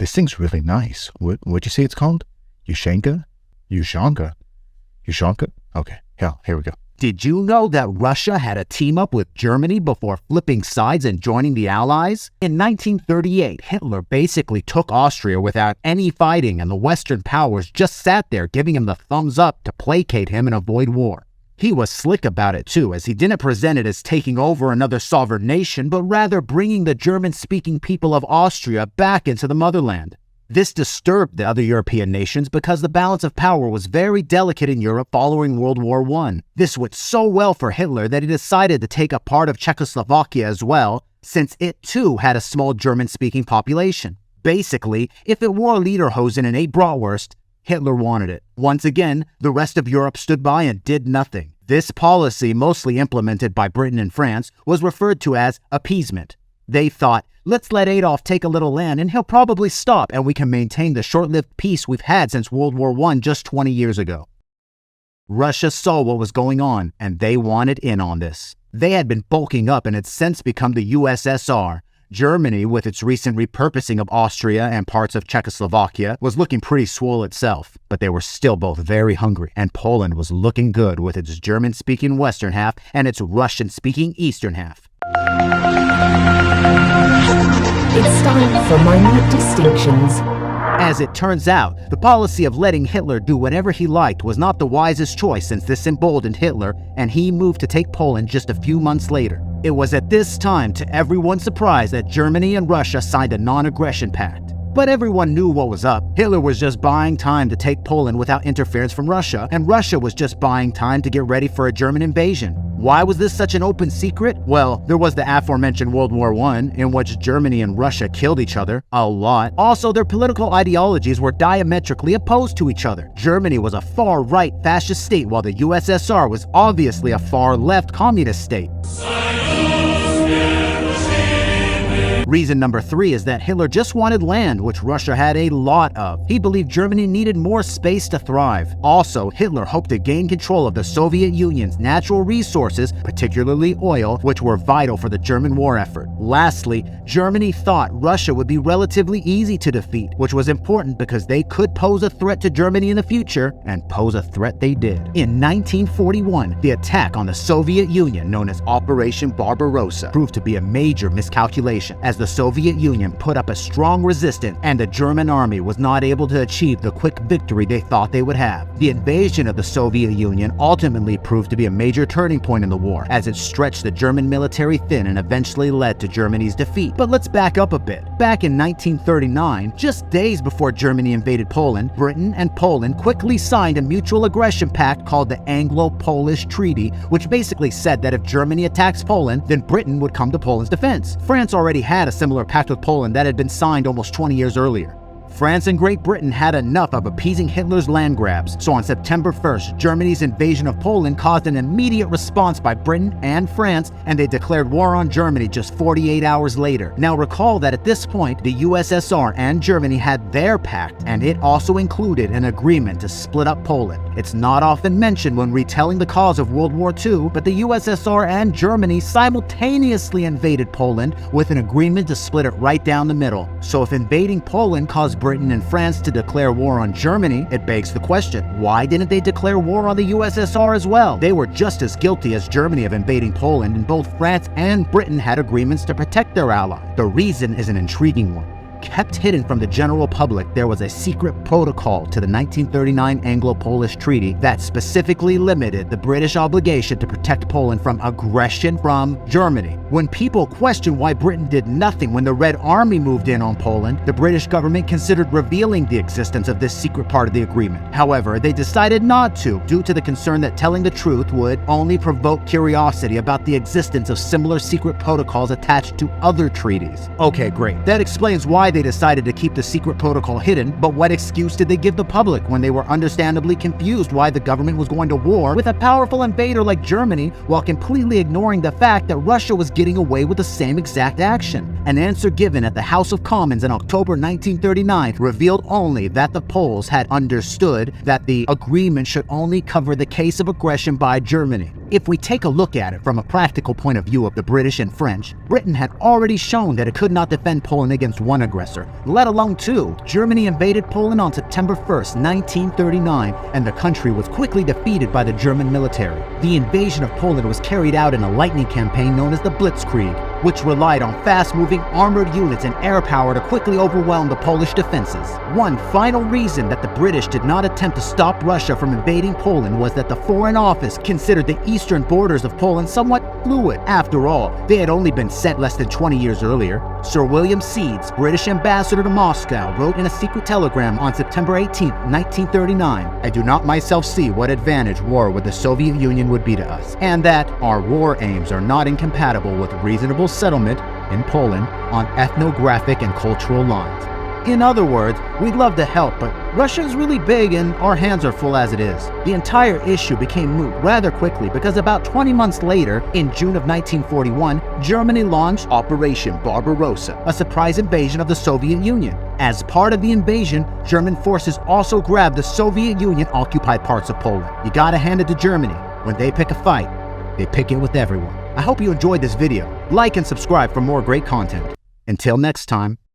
This thing's really nice. What'd you say it's called? Ushanka? Ushanka? Ushanka? Okay, here we go. Did you know that Russia had a team up with Germany before flipping sides and joining the Allies? In 1938, Hitler basically took Austria without any fighting, and the Western powers just sat there giving him the thumbs up to placate him and avoid war. He was slick about it too, as he didn't present it as taking over another sovereign nation, but rather bringing the German-speaking people of Austria back into the motherland. This disturbed the other European nations because the balance of power was very delicate in Europe following World War I. This went so well for Hitler that he decided to take a part of Czechoslovakia as well, since it too had a small German-speaking population. Basically, if it wore lederhosen and ate bratwurst, Hitler wanted it. Once again, the rest of Europe stood by and did nothing. This policy, mostly implemented by Britain and France, was referred to as appeasement. They thought, let's let Adolf take a little land and he'll probably stop and we can maintain the short-lived peace we've had since World War I just 20 years ago. Russia saw what was going on and they wanted in on this. They had been bulking up and had since become the USSR. Germany, with its recent repurposing of Austria and parts of Czechoslovakia, was looking pretty swole itself, but they were still both very hungry, and Poland was looking good with its German-speaking western half and its Russian-speaking eastern half. It's time for minute distinctions. As it turns out, the policy of letting Hitler do whatever he liked was not the wisest choice, since this emboldened Hitler, and he moved to take Poland just a few months later. It was at this time, to everyone's surprise, that Germany and Russia signed a non-aggression pact. But everyone knew what was up. Hitler was just buying time to take Poland without interference from Russia, and Russia was just buying time to get ready for a German invasion. Why was this such an open secret? Well, there was the aforementioned World War I, in which Germany and Russia killed each other a lot. Also, their political ideologies were diametrically opposed to each other. Germany was a far-right fascist state, while the USSR was obviously a far-left communist state. Reason number 3 is that Hitler just wanted land, which Russia had a lot of. He believed Germany needed more space to thrive. Also, Hitler hoped to gain control of the Soviet Union's natural resources, particularly oil, which were vital for the German war effort. Lastly, Germany thought Russia would be relatively easy to defeat, which was important because they could pose a threat to Germany in the future, and pose a threat they did. In 1941, the attack on the Soviet Union, known as Operation Barbarossa, proved to be a major miscalculation, as the Soviet Union put up a strong resistance and the German army was not able to achieve the quick victory they thought they would have. The invasion of the Soviet Union ultimately proved to be a major turning point in the war, as it stretched the German military thin and eventually led to Germany's defeat. But let's back up a bit. Back in 1939, just days before Germany invaded Poland, Britain and Poland quickly signed a mutual aggression pact called the Anglo-Polish Treaty, which basically said that if Germany attacks Poland, then Britain would come to Poland's defense. France already had a similar pact with Poland that had been signed almost 20 years earlier. France and Great Britain had enough of appeasing Hitler's land grabs, so on September 1st, Germany's invasion of Poland caused an immediate response by Britain and France, and they declared war on Germany just 48 hours later. Now recall that at this point, the USSR and Germany had their pact, and it also included an agreement to split up Poland. It's not often mentioned when retelling the cause of World War II, but the USSR and Germany simultaneously invaded Poland with an agreement to split it right down the middle. So if invading Poland caused Britain and France to declare war on Germany, it begs the question, why didn't they declare war on the USSR as well? They were just as guilty as Germany of invading Poland, and both France and Britain had agreements to protect their ally. The reason is an intriguing one. Kept hidden from the general public, there was a secret protocol to the 1939 Anglo-Polish Treaty that specifically limited the British obligation to protect Poland from aggression from Germany. When people questioned why Britain did nothing when the Red Army moved in on Poland, the British government considered revealing the existence of this secret part of the agreement. However, they decided not to, due to the concern that telling the truth would only provoke curiosity about the existence of similar secret protocols attached to other treaties. Okay, great. That explains why they decided to keep the secret protocol hidden, but what excuse did they give the public when they were understandably confused why the government was going to war with a powerful invader like Germany, while completely ignoring the fact that Russia was getting away with the same exact action? An answer given at the House of Commons in October 1939 revealed only that the Poles had understood that the agreement should only cover the case of aggression by Germany. If we take a look at it from a practical point of view of the British and French, Britain had already shown that it could not defend Poland against one aggressor, let alone two. Germany invaded Poland on September 1st, 1939, and the country was quickly defeated by the German military. The invasion of Poland was carried out in a lightning campaign known as the Blitzkrieg, which relied on fast-moving armored units and air power to quickly overwhelm the Polish defenses. One final reason that the British did not attempt to stop Russia from invading Poland was that the Foreign Office considered the eastern borders of Poland somewhat fluid. After all, they had only been set less than 20 years earlier. Sir William Seeds, British ambassador to Moscow, wrote in a secret telegram on September 18, 1939, "I do not myself see what advantage war with the Soviet Union would be to us, and that our war aims are not incompatible with reasonable settlement in Poland on ethnographic and cultural lines." In other words, we'd love to help, but Russia is really big and our hands are full as it is. The entire issue became moot rather quickly because about 20 months later, in June of 1941, Germany launched Operation Barbarossa, a surprise invasion of the Soviet Union. As part of the invasion, German forces also grabbed the Soviet Union-occupied parts of Poland. You gotta hand it to Germany. When they pick a fight, they pick it with everyone. I hope you enjoyed this video. Like and subscribe for more great content. Until next time.